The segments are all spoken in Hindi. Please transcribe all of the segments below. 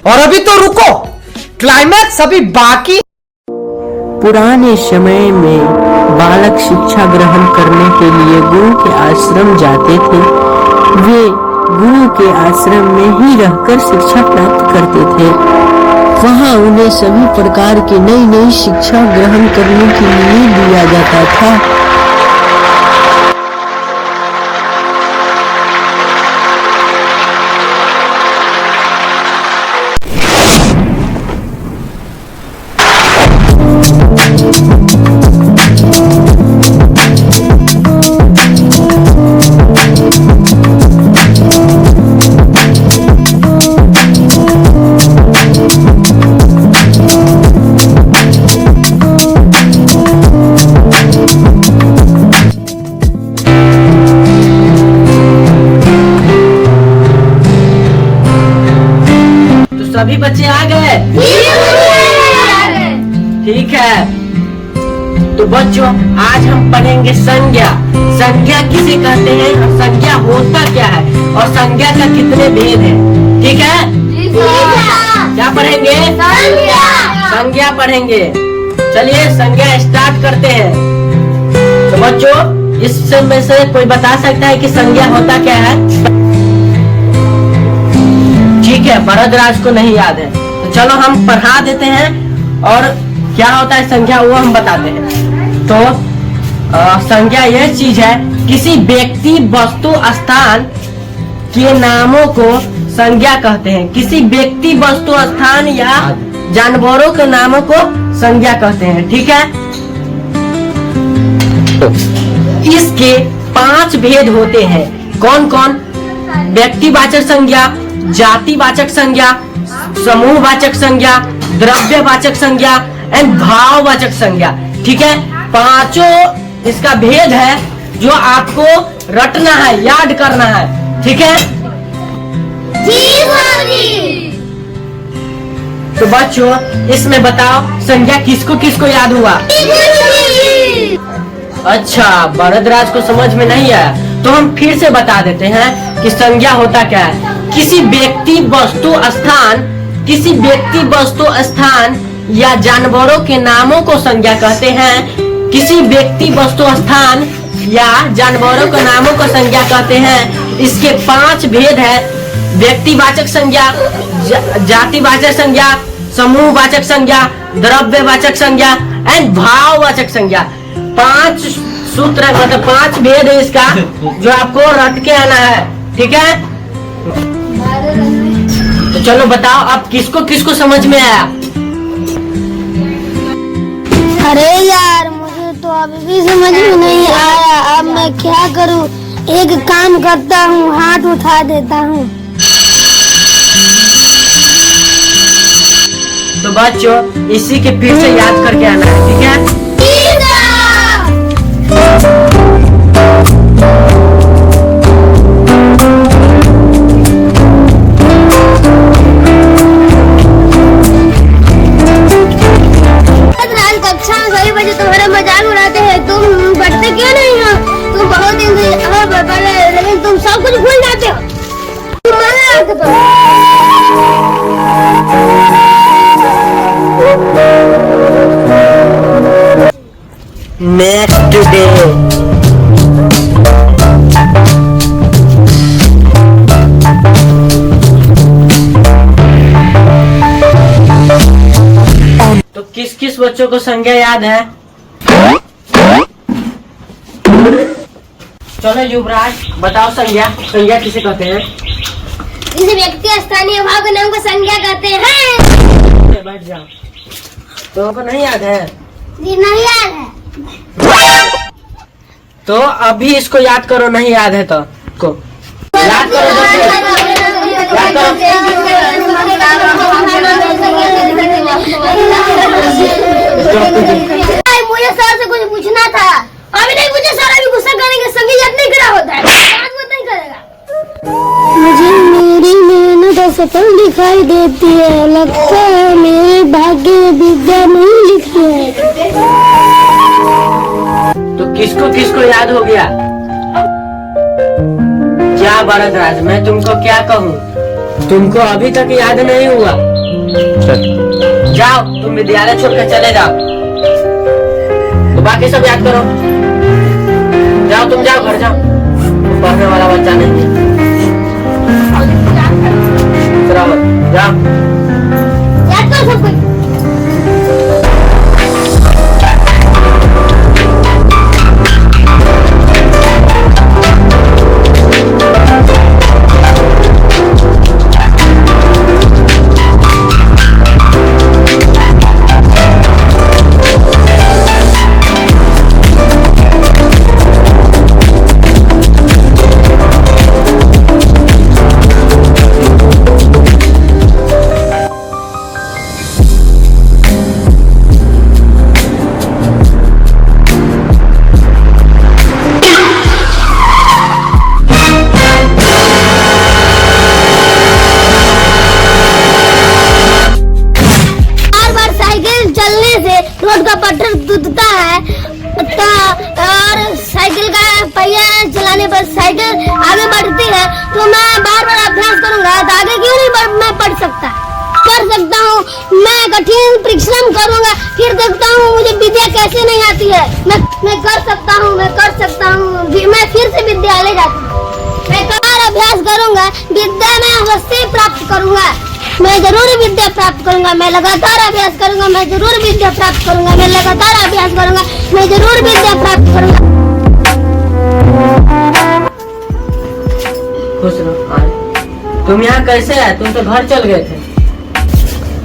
और अभी तो रुको, क्लाइमैक्स अभी बाकी। पुराने समय में बालक शिक्षा ग्रहण करने के लिए गुरु के आश्रम जाते थे। वे गुरु के आश्रम में ही रहकर शिक्षा प्राप्त करते थे। वहाँ उन्हें सभी प्रकार की नई नई शिक्षा ग्रहण करने के लिए दिया जाता था। सभी बच्चे आ गए? ठीक है। तो बच्चों, आज हम पढ़ेंगे संज्ञा। संज्ञा किसे कहते हैं और संज्ञा होता क्या है और संज्ञा का कितने भेद है। ठीक है? क्या पढ़ेंगे? संज्ञा पढ़ेंगे। चलिए संज्ञा स्टार्ट करते हैं। तो बच्चों, इसमें से कोई बता सकता है कि संज्ञा होता क्या है? ठीक है, भरतराज को नहीं याद है, तो चलो हम पढ़ा देते हैं और क्या होता है संज्ञा वो हम बताते हैं। तो संज्ञा यह चीज है, किसी व्यक्ति वस्तु स्थान के नामों को संज्ञा कहते हैं। किसी व्यक्ति वस्तु स्थान या जानवरों के नामों को संज्ञा कहते हैं। ठीक है? इसके 5 भेद होते हैं। कौन कौन? व्यक्तिवाचक संज्ञा, जातिवाचक संज्ञा, समूहवाचक संज्ञा, द्रव्यवाचक संज्ञा एंड भाववाचक संज्ञा। ठीक है? पांचों इसका भेद है जो आपको रटना है, याद करना है। ठीक है? तो बच्चों, इसमें बताओ संज्ञा किसको किसको याद हुआ? अच्छा, भरतराज को समझ में नहीं आया, तो हम फिर से बता देते हैं कि संज्ञा होता क्या है। किसी व्यक्ति वस्तु स्थान या जानवरों के नामों को संज्ञा कहते हैं। किसी व्यक्ति वस्तु स्थान या जानवरों के नामों को संज्ञा कहते हैं। इसके 5 भेद है। व्यक्तिवाचक संज्ञा, जातिवाचक संज्ञा, समूहवाचक संज्ञा, द्रव्यवाचक संज्ञा एंड भाववाचक संज्ञा। 5 सूत्र मतलब 5 भेद है इसका, जो आपको रट के आना है। ठीक है? तो चलो बताओ अब किसको किसको समझ में आया? अरे यार, मुझे तो अभी भी समझ में नहीं आया। अब मैं क्या करूं? एक काम करता हूं, हाथ उठा देता हूं। तो बच्चों, इसी के फिर से याद करके आना है। ठीक है? तुम्हारा मजाक उड़ाते हैं, तुम पढ़ते क्यों नहीं हो? तुम बहुत दिन से पढ़े, लेकिन तुम सब कुछ भूल जाते हो। Next day. तो किस किस बच्चों को संज्ञा याद है? चलो युवराज, बताओ संज्ञा किसे कहते हैं? किसी व्यक्ति स्थानीय भाव के नाम को संज्ञा कहते हैं। बैठ जाओ। तो को नहीं याद है? जी नहीं याद है। तो अभी इसको याद करो, नहीं याद है तो को याद करो। मुझे सर से कुछ पूछना था। अभी नहीं पूछे सर, अभी गुस्सा करेंगे। संज्ञा याद नहीं करा होता है, याद मत नहीं करेगा। मुझे मेरी मेहनत असफल दिखाई देती है। लगता है मेरे भाग्य में विद्या नहीं लिखी है। तो किसको किसको याद हो गया? क्या भरतराज, मैं तुमको क्या कहूँ? तुमको अभी तक याद नहीं हुआ? जाओ तुम विद्यालय छोड़कर चले जाओ, तो बाकी सब याद करो। जाओ तुम जाओ घर जाओ, पढ़ने वाला बच्चा नहीं है। जाओ याद करो सब कुछ। रोड का पटरी टूटता है और साइकिल का पहिया चलाने पर साइकिल आगे बढ़ती है, तो मैं बार बार अभ्यास करूंगा तो आगे क्यों नहीं मैं पढ़ सकता हूँ। मैं कठिन परिश्रम करूंगा, फिर देखता हूँ मुझे विद्या कैसे नहीं आती है। मैं कर सकता हूँ मैं फिर से विद्यालय जाता हूँ। मैं लगातार अभ्यास करूंगा, विद्या में अवश्य प्राप्त करूंगा। मैं जरूर विद्या प्राप्त करूंगा, मैं लगातार अभ्यास करूंगा, मैं जरूर विद्या प्राप्त करूंगा, मैं लगातार अभ्यास करूंगा, मैं जरूर विद्या प्राप्त करूंगा। खुश रहो। तुम यहाँ कैसे आए? तुम तो घर चल गए थे।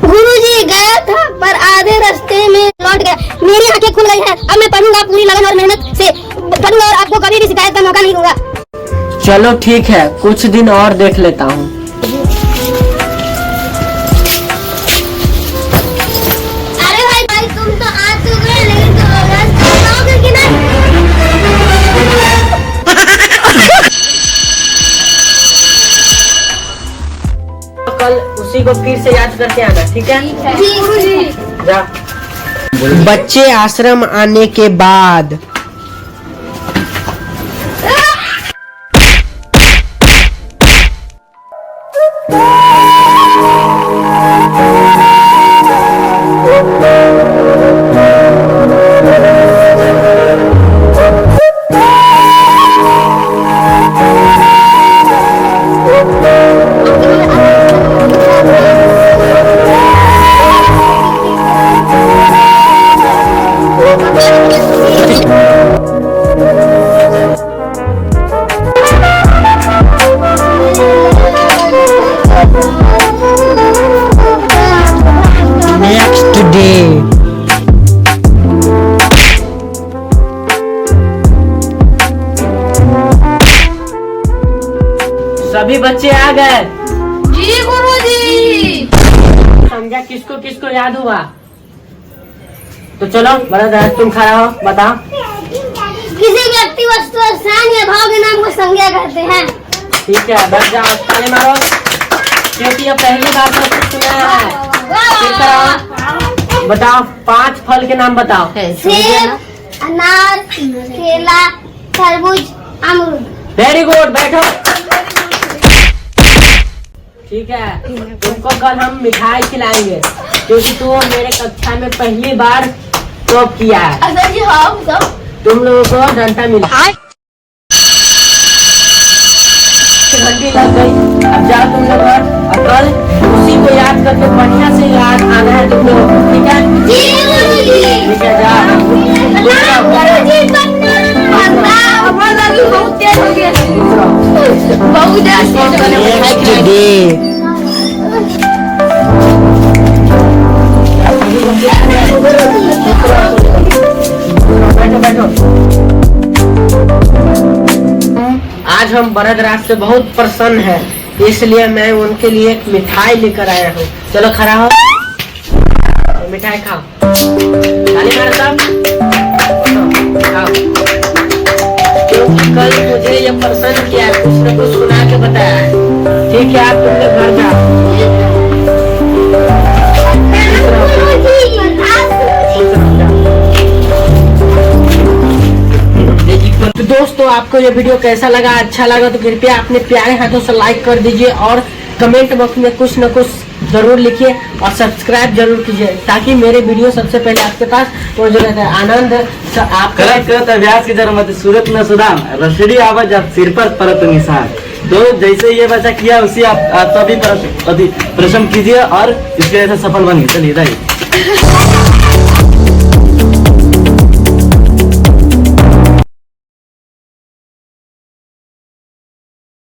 गुरुजी गया था पर आधे रास्ते में लौट गया। मेरी आंखें खुल गई हैं, अब मैं पढ़ूंगा, पूरी लगन और मेहनत से पढ़ूंगा और आपको कभी भी शिकायत का मौका नहीं दूंगा। चलो ठीक है, कुछ दिन और देख लेता हूँ। अरे भाई तुम तो आ तो गए, लेकिन बताओगे कि नहीं? कल उसी को फिर से याद करके आना, ठीक है? जी गुरुजी। जा। बच्चे आश्रम आने के बाद नेक्स्ट डे सभी बच्चे आ गए। जी गुरुजी। समझा किसको किसको याद हुआ? तो चलो बड़ा तुम खड़ा हो, बताओ। किसी व्यक्ति, वस्तु, स्थान या भाव के नाम को संज्ञा कहते हैं। ठीक है, बैठ जाओ, ताली मारो, क्योंकि ये पहली बार तो सुना है। फिर करो, बताओ 5 फल के नाम बताओ। सेब, अनार, केला, तरबूज, अमरूद। वेरी गुड, बैठो। ठीक है, तुमको कल हम मिठाई खिलाएंगे, क्योंकि तू मेरे कक्षा में पहली बार टॉप किया है। अच्छा जी, हाँ सब। तुम लोगों को डंडा मिला, घंटी लग गई। अब जाओ तुम लोग घर, और कल उसी को याद करके बढ़िया से याद आना है तुम लोग, ठीक है? जी गुरुजी। ठीक है, जाओ। गुरुजी बहुत तेज हो गया, बहुत नेक्स्ट डे बैठो बैठो। आज हम बरदराज से बहुत प्रसन्न हैं, इसलिए मैं उनके लिए एक मिठाई लेकर आया हूँ। चलो खड़ा हो, मिठाई खाओ। ताली मारो सब, खाओ। क्योंकि कल मुझे ये प्रसन्न किया है, कुछ न कुछ सुना के बताया है। ठीक है, आप तुम लोग घर जाओ। तो दोस्तों, आपको ये वीडियो कैसा लगा? अच्छा लगा तो कृपया अपने प्यारे हाथों से लाइक कर दीजिए और कमेंट बॉक्स में कुछ न कुछ जरूर लिखिए और सब्सक्राइब जरूर कीजिए ताकि मेरे वीडियो सबसे पहले आपके पास पहुंच जाता है। आनंद आप करत करत अभ्यास की जर मत सूरत न सुदाम रसड़ी आवाज आप सिर पर परत निशान। तो जैसे ये बच्चा किया उसी आप सभी प्रश्न कीजिए और इसके जैसे सफल बनिए। चलिए